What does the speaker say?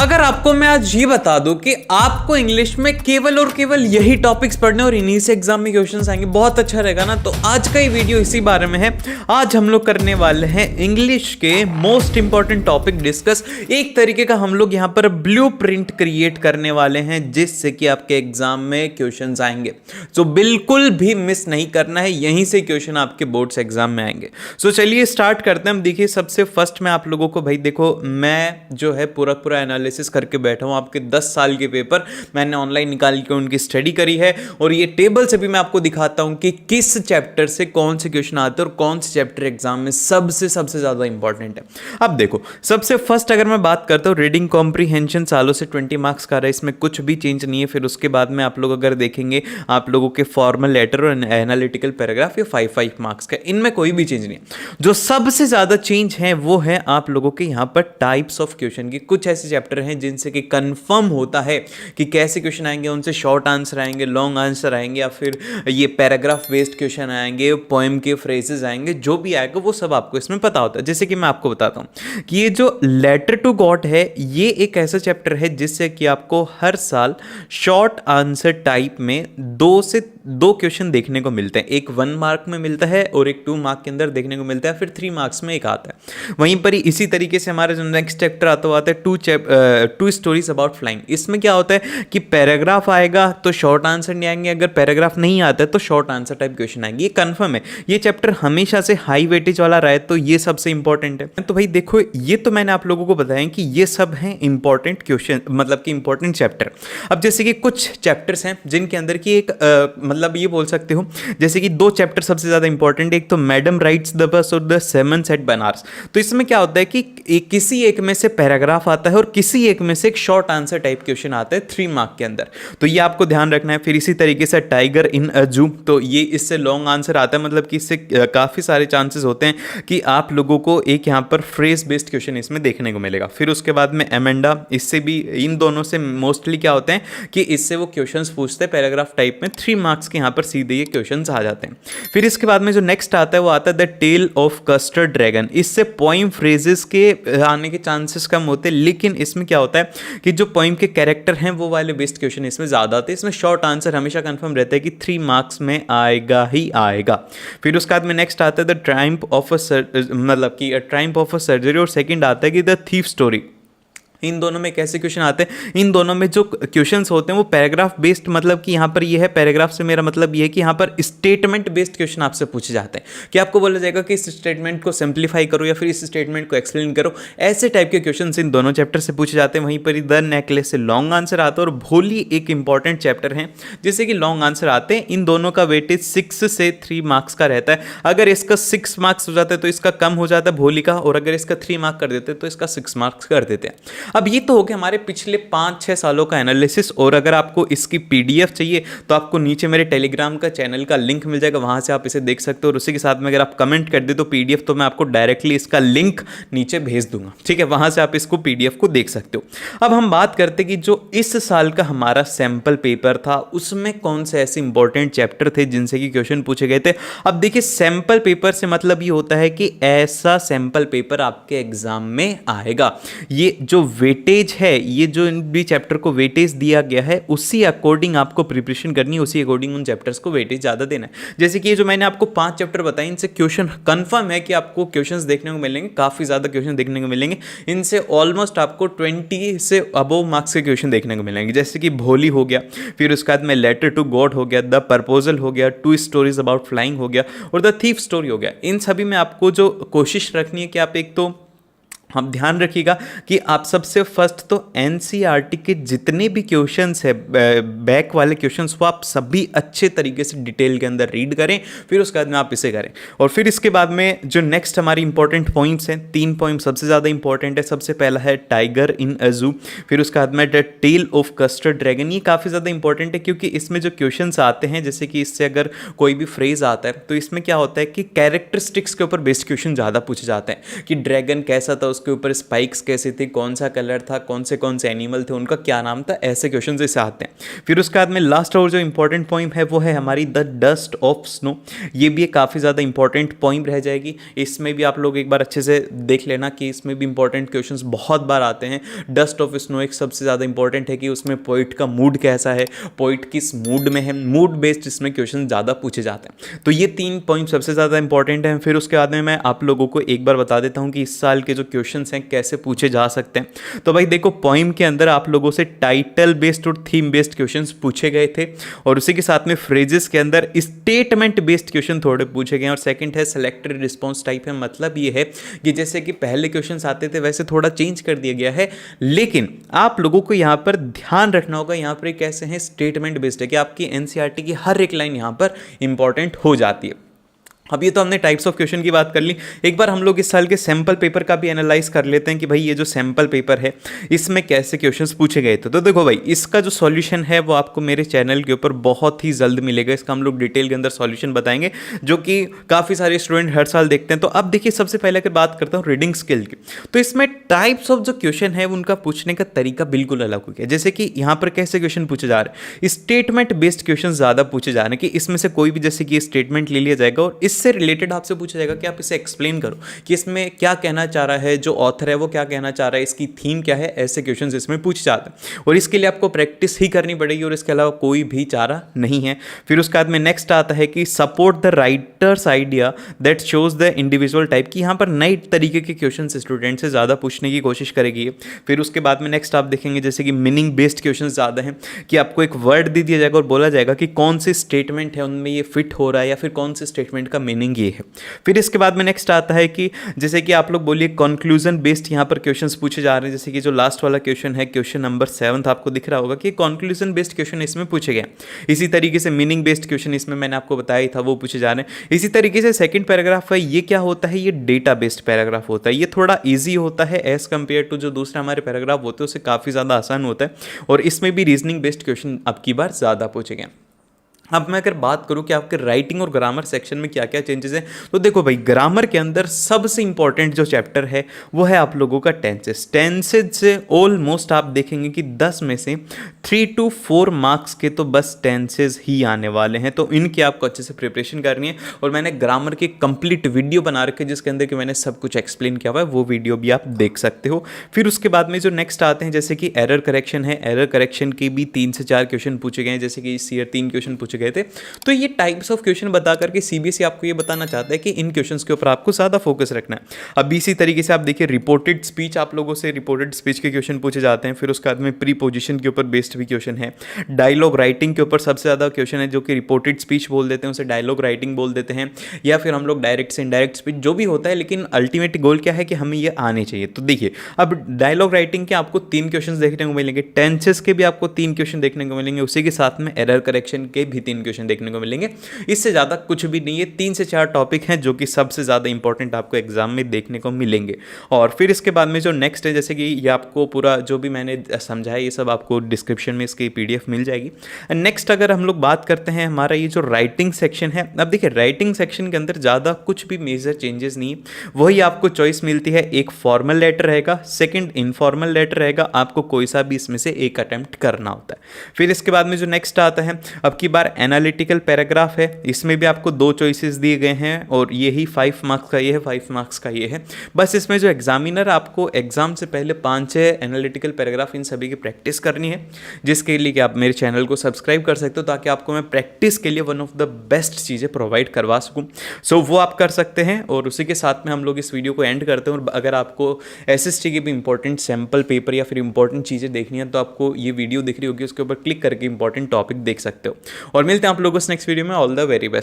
अगर आपको मैं आज ये बता दूं कि आपको इंग्लिश में केवल और केवल यही टॉपिक्स पढ़ने और इन्हीं से एग्जाम में क्वेश्चंस आएंगे, बहुत अच्छा रहेगा ना। तो आज का ये वीडियो इसी बारे में है। आज हम लोग करने वाले हैं इंग्लिश के मोस्ट इंपॉर्टेंट टॉपिक डिस्कस। एक तरीके का हम लोग यहाँ पर ब्लूप्रिंट क्रिएट करने वाले हैं जिससे कि आपके एग्जाम में क्वेश्चंस आएंगे। सो बिल्कुल भी मिस नहीं करना है, यहीं से क्वेश्चन आपके बोर्ड्स एग्जाम में आएंगे। सो चलिए स्टार्ट करते हैं हम। देखिए सबसे फर्स्ट में आप लोगों को भाई देखो, मैं जो है पूरा एनालिसिस करके बैठा हूं। आपके 10 साल के पेपर मैंने ऑनलाइन निकाल के उनकी स्टडी करी है और ये टेबल से भी मैं आपको दिखाता हूं कि किस चैप्टर से कौन से क्वेश्चन आते हैं और कौन से चैप्टर एग्जाम में सबसे ज्यादा इंपॉर्टेंट है। अब देखो सबसे फर्स्ट अगर मैं बात करता हूं, रीडिंग कॉम्प्रीहेंशन सालों से 20 मार्क्स का रहा है, इसमें कुछ भी चेंज नहीं है। फिर उसके बाद में आप लोग अगर देखेंगे आप लोगों के फॉर्मल लेटर और एनालिटिकल पैराग्राफ, ये 5 मार्क्स का, इनमें कोई भी चेंज नहीं है। जो सबसे ज्यादा चेंज है वो है आप लोगों के यहाँ पर टाइप्स ऑफ क्वेश्चन की। कुछ ऐसे चैप्टर हैं जिनसे कि कंफर्म होता है कि कैसे क्वेश्चन आएंगे, उनसे शॉर्ट आंसर आएंगे, लॉन्ग आंसर आएंगे, या फिर ये पैराग्राफ बेस्ड क्वेश्चन आएंगे, पोएम के फ्रेजेस आएंगे, जो भी आएगा वो सब आपको इसमें पता होता है। जैसे कि मैं आपको बताता हूं कि ये जो लेटर टू गॉड है, ये एक ऐसा चैप्टर है जिससे कि आपको हर साल शॉर्ट आंसर टाइप में 2 से 2 क्वेश्चन देखने को मिलते हैं। एक 1 मार्क में मिलता है और एक 2 मार्क के अंदर देखने को मिलता है, फिर 3 मार्क्स में एक आता है। वहीं पर ही इसी तरीके से हमारा जो नेक्स्ट चैप्टर आता है टू स्टोरीज अबाउट फ्लाइंग। इसमें क्या होता है कि पैराग्राफ आएगा तो शॉर्ट आंसर नहीं आएंगे, अगर पैराग्राफ नहीं आता है तो शॉर्ट आंसर टाइप क्वेश्चन आएंगे। ये कंफर्म है, ये चैप्टर हमेशा से हाई वेटेज वाला रहा है, तो ये सबसे इंपॉर्टेंट है। तो भाई देखो, ये तो मैंने आप लोगों को बताया कि ये सब हैं इंपॉर्टेंट क्वेश्चन, मतलब कि इंपॉर्टेंट चैप्टर। अब जैसे कि कुछ चैप्टर्स हैं जिनके अंदर की एक मतलब ये बोल सकते हो, जैसे कि 2 चैप्टर सबसे ज्यादा इंपॉर्टेंट, एक तो मैडम राइट्स द बस और द सेमन्स एट बनारस। तो इसमें क्या होता है कि किसी एक में से पैराग्राफ आता है और किसी एक में से एक शॉर्ट आंसर टाइप क्वेश्चन आता है 3 मार्क के अंदर, तो ये आपको ध्यान रखना है। फिर इसी तरीके से टाइगर इन अ जू, तो ये इससे लॉन्ग आंसर आता है, मतलब कि इससे काफी सारे चांसेस होते हैं कि आप लोगों को एक यहाँ पर फ्रेज बेस्ड क्वेश्चन इसमें देखने को मिलेगा। फिर उसके बाद में एमेंडा, इससे भी इन दोनों से मोस्टली क्या होते हैं कि इससे वो क्वेश्चंस पूछते हैं पैराग्राफ टाइप में, 3 मार्क्स के यहाँ पर सीधे ये क्वेश्चंस आ जाते हैं। फिर इसके बाद में जो नेक्स्ट आता है वो आता है the tale of custard dragon. इससे पोइम फ्रेजेस के आने के चांसेस कम होते हैं, लेकिन इसमें क्या होता है कि जो पोइम के कैरेक्टर हैं वो वाले बेस्ड क्वेश्चन इसमें ज्यादा आते हैं। इसमें शॉर्ट आंसर हमेशा कंफर्म रहता है कि 3 मार्क्स में आएगा ही आएगा। फिर उसके बाद में नेक्स्ट आता है द ट्रायम्फ ऑफ मतलब कि ट्रायम्फ ऑफ अ सर्जरी, और सेकंड आता है कि द थीफ स्टोरी। इन दोनों में कैसे क्वेश्चन आते हैं, इन दोनों में जो क्वेश्चंस होते हैं वो पैराग्राफ बेस्ड, मतलब कि यहाँ पर ये है पैराग्राफ से मेरा मतलब ये है कि यहाँ पर स्टेटमेंट बेस्ड क्वेश्चन आपसे पूछे जाते हैं कि आपको बोला जाएगा कि इस स्टेटमेंट को सिंप्लीफाई करो या फिर इस स्टेटमेंट को एक्सप्लेन करो। ऐसे टाइप के क्वेश्चंस इन दोनों चैप्टर से पूछे जाते हैं। वहीं पर द नेकलेस से लॉन्ग आंसर आता है, और भोली एक इंपॉर्टेंट चैप्टर है जिससे कि लॉन्ग आंसर आते हैं। इन दोनों का वेटेज 6 से 3 मार्क्स का रहता है। अगर इसका 6 मार्क्स हो जाता है तो इसका कम हो जाता है भोली का, और अगर इसका 3 मार्क्स कर देते हैं तो इसका 6 मार्क्स कर देते हैं। अब ये तो हो गया हमारे पिछले 5-6 सालों का एनालिसिस, और अगर आपको इसकी पीडीएफ चाहिए तो आपको नीचे मेरे टेलीग्राम का चैनल का लिंक मिल जाएगा, वहां से आप इसे देख सकते हो। और उसी के साथ में अगर आप कमेंट कर दे तो पीडीएफ, तो मैं आपको डायरेक्टली इसका लिंक नीचे भेज दूंगा, ठीक है, वहां से आप इसको पीडीएफ को देख सकते हो। अब हम बात करते कि जो इस साल का हमारा सैंपल पेपर था उसमें कौन से ऐसे इंपॉर्टेंट चैप्टर थे जिनसे कि क्वेश्चन पूछे गए थे। अब देखिए सैंपल पेपर से मतलब ये होता है कि ऐसा सैंपल पेपर आपके एग्जाम में आएगा। ये जो वेटेज है, ये जो भी चैप्टर को वेटेज दिया गया है उसी अकॉर्डिंग आपको प्रिपरेशन करनी है, उसी अकॉर्डिंग उन चैप्टर्स को वेटेज ज्यादा देना है। जैसे कि ये जो मैंने आपको 5 चैप्टर बताए, इनसे क्वेश्चन कंफर्म है कि आपको क्वेश्चंस देखने को मिलेंगे, काफी ज्यादा क्वेश्चन देखने को मिलेंगे। इनसे ऑलमोस्ट आपको 20 से अबव मार्क्स के क्वेश्चन देखने को मिलेंगे। जैसे कि भोली हो गया, फिर उसके बाद में लेटर टू गॉड हो गया, द प्रपोजल हो गया, 2 स्टोरीज अबाउट फ्लाइंग हो गया, और द थीफ स्टोरी हो गया। इन सभी में आपको जो कोशिश रखनी है कि आप एक तो आप ध्यान रखिएगा कि आप सबसे फर्स्ट तो एनसीईआरटी के जितने भी क्वेश्चंस है, बैक वाले क्वेश्चंस, वो आप सभी अच्छे तरीके से डिटेल के अंदर रीड करें, फिर उसके बाद में आप इसे करें। और फिर इसके बाद में जो नेक्स्ट हमारी इंपॉर्टेंट पॉइंट्स हैं, 3 पॉइंट सबसे ज़्यादा इंपॉर्टेंट है। सबसे पहला है टाइगर इन अ जू, फिर उसके बाद में the tale of custard dragon. ये काफ़ी ज़्यादा इंपॉर्टेंट है क्योंकि इसमें जो क्वेश्चंस आते हैं, जैसे कि इससे अगर कोई भी फ्रेज आता है तो इसमें क्या होता है कि कैरेक्टरिस्टिक्स के ऊपर बेस्ड क्वेश्चन ज़्यादा पूछे जाते हैं कि ड्रैगन कैसा था, उसके ऊपर स्पाइक्स कैसे थे, कौन सा कलर था, कौन से एनिमल थे, उनका क्या नाम था, ऐसे क्वेश्चन इससे आते हैं। फिर उसके बाद में लास्ट और जो इंपॉर्टेंट पॉइंट है वो है हमारी द डस्ट ऑफ स्नो। ये भी एक काफ़ी ज़्यादा इंपॉर्टेंट पॉइंट रह जाएगी। इसमें भी आप लोग एक बार अच्छे से देख लेना कि इसमें भी इंपॉर्टेंट क्वेश्चंस बहुत बार आते हैं। डस्ट ऑफ स्नो एक सबसे ज़्यादा इंपॉर्टेंट है कि उसमें पोइट का मूड कैसा है, पोइट किस मूड में है, मूड बेस्ड इसमें क्वेश्चन ज़्यादा पूछे जाते हैं। तो ये 3 पॉइंट सबसे ज़्यादा इंपॉर्टेंट हैं। फिर उसके बाद में मैं आप लोगों को एक बार बता देता हूँ कि इस साल के जो क्वेश्चन हैं कैसे पूछे जा सकते हैं। तो भाई देखो, पोइम के अंदर आप लोगों से टाइटल बेस्ड और थीम बेस्ड क्वेश्चंस पूछे गए थे, और उसी के साथ में फ्रेजेस के अंदर स्टेटमेंट बेस्ड क्वेश्चन थोड़े पूछे गए। और सेकंड है सिलेक्टेड रिस्पॉन्स टाइप है, मतलब ये है कि जैसे कि पहले क्वेश्चंस आते थे वैसे थोड़ा चेंज कर दिया गया है, लेकिन आप लोगों को यहां पर ध्यान रखना होगा, यहां पर कैसे है स्टेटमेंट बेस्ड है कि आपकी एनसीईआरटी की हर एक लाइन यहां पर इंपॉर्टेंट हो जाती है। अब ये तो हमने टाइप्स ऑफ क्वेश्चन की बात कर ली। एक बार हम लोग इस साल के सैंपल पेपर का भी एनालाइज कर लेते हैं कि भाई ये जो सैंपल पेपर है इसमें कैसे क्वेश्चंस पूछे गए थे। तो देखो भाई, इसका जो सॉल्यूशन है वो आपको मेरे चैनल के ऊपर बहुत ही जल्द मिलेगा। इसका हम लोग डिटेल के अंदर सॉल्यूशन बताएंगे, जो कि काफ़ी सारे स्टूडेंट हर साल देखते हैं। तो अब देखिए, सबसे पहले अगर बात करता हूँ रीडिंग स्किल की, तो इसमें टाइप्स ऑफ जो क्वेश्चन है उनका पूछने का तरीका बिल्कुल अलग हो गया। जैसे कि यहाँ पर कैसे क्वेश्चन पूछे जा रहे हैं, स्टेटमेंट बेस्ड क्वेश्चन ज़्यादा पूछे जा रहे हैं कि इसमें से कोई भी जैसे कि स्टेटमेंट ले लिया जाएगा और इससे रिलेटेड आपसे पूछा जाएगा कि आप इसे एक्सप्लेन करो कि इसमें क्या कहना चाह रहा है, जो ऑथर है वो क्या कहना चाह रहा है, इसकी थीम क्या है। ऐसे क्वेश्चंस इसमें पूछे जाते हैं और इसके लिए आपको प्रैक्टिस ही करनी पड़ेगी और इसके अलावा कोई भी चारा नहीं है। फिर उसके बाद में नेक्स्ट आता है कि support the writers idea that shows the individual type, कि यहाँ पर नए तरीके के क्वेश्चन स्टूडेंट से ज़्यादा पूछने की कोशिश करेगी। फिर उसके बाद में नेक्स्ट आप देखेंगे जैसे कि मीनिंग बेस्ड क्वेश्चन ज़्यादा हैं कि आपको एक वर्ड दे दिया जाएगा और बोला जाएगा कि कौन सी स्टेटमेंट है उनमें ये फिट हो रहा है या फिर कौन से स्टेटमेंट का मीनिंग ये है। फिर इसके बाद में नेक्स्ट आता है कि जैसे कि आप लोग बोलिए कंक्लूजन बेस्ड यहाँ पर क्वेश्चंस पूछे जा रहे हैं। जैसे कि जो लास्ट वाला क्वेश्चन है, क्वेश्चन नंबर 7 आपको दिख रहा होगा कि कंक्लूजन बेस्ड क्वेश्चन इसमें पूछे गए। इसी तरीके से मीनिंग बेस्ड क्वेश्चन इसमें मैंने आपको बताया था वो पूछे जा रहे हैं। इसी तरीके से सेकंड पैराग्राफ है, ये क्या होता है, ये डेटा बेस्ड पैराग्राफ होता है। ये थोड़ा ईजी होता है एज कम्पेयर टू जो दूसरे हमारे पैराग्राफ होते हैं उससे काफ़ी ज़्यादा आसान होता है, और इसमें भी रीजनिंग बेस्ड क्वेश्चन अब की बार ज़्यादा पूछे गए। अब मैं अगर बात करूं कि आपके राइटिंग और ग्रामर सेक्शन में क्या क्या चेंजेस हैं, तो देखो भाई, ग्रामर के अंदर सबसे इंपॉर्टेंट जो चैप्टर है वो है आप लोगों का टेंसेस। टेंसेज से ऑलमोस्ट आप देखेंगे कि 10 में से 3 to 4 मार्क्स के तो बस टेंसेज ही आने वाले हैं। तो इनकी आपको अच्छे से प्रिपरेशन करनी है, और मैंने ग्रामर की कंप्लीट वीडियो बना रखी है जिसके अंदर कि मैंने सब कुछ एक्सप्लेन किया हुआ है, वो वीडियो भी आप देख सकते हो। फिर उसके बाद में जो नेक्स्ट आते हैं जैसे कि एरर करेक्शन है, एरर करेक्शन के भी 3 से 4 क्वेश्चन पूछे गए हैं, जैसे कि इस ईयर 3 क्वेश्चन पूछे गए थे। तो ये टाइप्स ऑफ क्वेश्चन बता करके सीबीएसई आपको ये बताना चाहता है कि इन क्वेश्चंस के ऊपर आपको ज़्यादा फोकस रखना है। अब इसी तरीके से आप देखिए, रिपोर्टेड स्पीच, आप लोगों से रिपोर्टेड स्पीच के क्वेश्चन पूछे जाते हैं। फिर उसके बाद में प्रीपोजिशन के ऊपर बेस्ड भी क्वेश्चन है। डायलॉग राइटिंग के ऊपर सबसे ज़्यादा क्वेश्चन है, जो कि रिपोर्टेड स्पीच बोल देते हैं उसे डायलॉग राइटिंग बोल देते हैं, या फिर हम लोग डायरेक्ट से इनडायरेक्ट स्पीच, जो भी होता है, लेकिन अल्टीमेट गोल क्या है कि हमें ये आने चाहिए। तो देखिए, अब डायलॉग राइटिंग के आपको 3 क्वेश्चन देखने को मिलेंगे, टेंसेस के भी आपको 3 क्वेश्चन देखने को मिलेंगे, उसी के साथ में एरर करेक्शन के भी 3 क्वेश्चन देखने को मिलेंगे। इससे ज़्यादा कुछ भी नहीं है, 3 से 4 टॉपिक हैं जो कि सबसे ज़्यादा इंपॉर्टेंट आपको एग्जाम में देखने को मिलेंगे। और फिर इसके बाद में जो नेक्स्ट है, जैसे कि ये आपको पूरा जो भी मैंने समझाया ये सब आपको डिस्क्रिप्शन में इसकी PDF मिल जाएगी। नेक्स्ट अगर हम लोग बात करते हैं हमारा ये जो राइटिंग सेक्शन है, अब देखिए राइटिंग सेक्शन के अंदर ज़्यादा कुछ भी मेजर चेंजेस नहीं है, वही आपको चॉइस मिलती है। एक फॉर्मल लेटर रहेगा, सेकेंड इनफॉर्मल लेटर रहेगा, आपको कोई सा भी इसमें से एक अटेम्प्ट करना होता है। फिर इसके बाद में जो नेक्स्ट आता है, अब की बार एनालिटिकल पैराग्राफ है, इसमें भी आपको 2 चॉइसेस दिए गए हैं, और ये ही 5 मार्क्स का ये है, 5 मार्क्स का ये है। बस इसमें जो एग्जामिनर आपको एग्जाम से पहले 5-6 एनालिटिकल पैराग्राफ इन सभी की प्रैक्टिस करनी है, जिसके लिए कि आप मेरे चैनल को सब्सक्राइब कर सकते हो ताकि आपको मैं प्रैक्टिस के लिए वन ऑफ द बेस्ट चीज़ें प्रोवाइड करवा सकूं। सो वो आप कर सकते हैं, और उसी के साथ में हम लोग इस वीडियो को एंड करते हैं। और अगर आपको SST के भी इंपॉर्टेंट सैम्पल पेपर या फिर इंपॉर्टेंट चीज़ें देखनी है तो आपको ये वीडियो दिख रही होगी, उसके ऊपर क्लिक करके इंपॉर्टेंट टॉपिक देख सकते हो। और मिलते हैं आप लोगों से नेक्स्ट वीडियो में। All the very best.